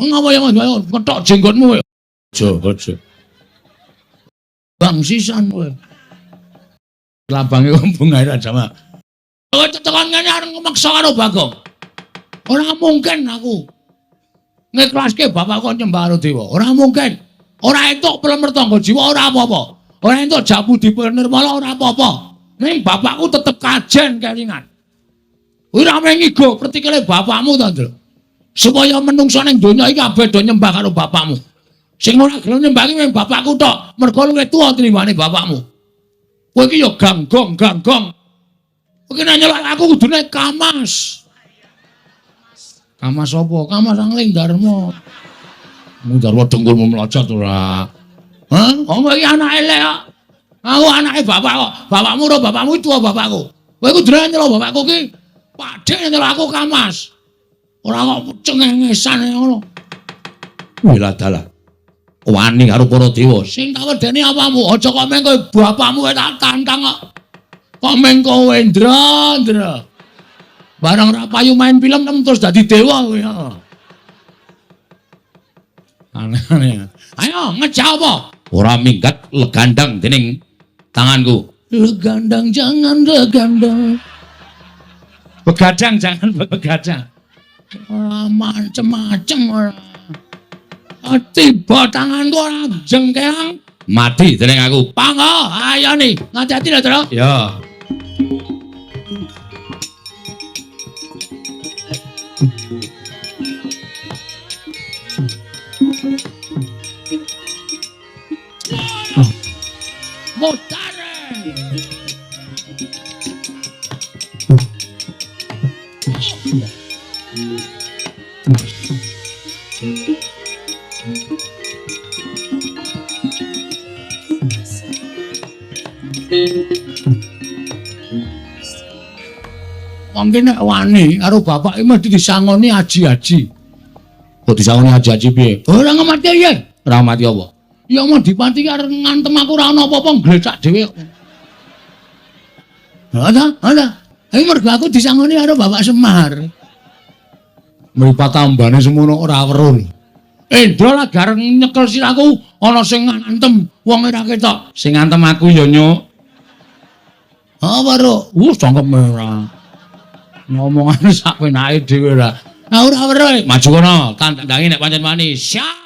Ngapa ya Mas? Ketok jenggotmu. Aja. Bang sisan kowe. Labange ngomong ae sama. Kowe tekan ngene arep ngemaksa karo Bagong. Ora mungkin aku ngiklaske bapakku nyembah karo dewa. Ora mungkin. Ora entuk pelemertangga jiwa ora apa-apa. Ora entuk jamu dipenirmala ora apa-apa. Ning bapakku tetep kajen kelingan. Kuwi ra mengigo pertikele bapakmu to, Ndra. Supaya menungso ning donya iki kabeh do nyembah karo bapakmu. Sing ora gelem nyembah ki mung bapakku tok. Mergo luwih tuwa tinimbane bapakmu. Kowe iki ya ganggong. Kowe nek nyelak aku kudune Kamas. Kamas apa? Kamas Angling Darma. Mu Darma dengkulmu melocot ora. Hah? Wong iki anak elek kok. Aku anake bapak kok. Bapakmu karo bapakmu tuwa bapakku. Kowe kudune nyelak bapakku ki. Padhe nyelak aku Kamas. Ora kok cengengesan ngono. Wila dalah. Wani karo para dewa. Sing tak wedeni apamu? Aja kok meng kowe bapakmu tak tantang kok. Kok meng kowe Ndra. Barang ra payu main film terus dadi dewa kowe. Aneh. Ayo ngejak apa? Ora minggat legandang dening tanganku. Legandang jangan legandang. Begadang jangan begadang. Ora macem-macem ora. Tiba tanganku ora jengkeang mati dening aku. Pangga, ayo nih, ngati-ati lho, Tru. Ya. Motare. Mungkin nek wani karo bapak iki mesti disangoni aji-aji. Kok disangoni aji-aji piye? Ora ngemati piye? Ora mati apa? Ya mau dipati arep ngantem aku ora ana apa-apa nglecak dhewe. Ada. Iki mergo aku disangoni karo Bapak Semar. Mripat tambane semono ora weruh. Endra lah gareng nyekel siraku ana sing ngantem wong ora ketok. Sing ngantem aku ya nyuk. Apa ro? Cangkeme ora. Ngomongane sak penake dhewe ora. Ora weruh. Maju kono, tandangi nek pancen wani. Siap.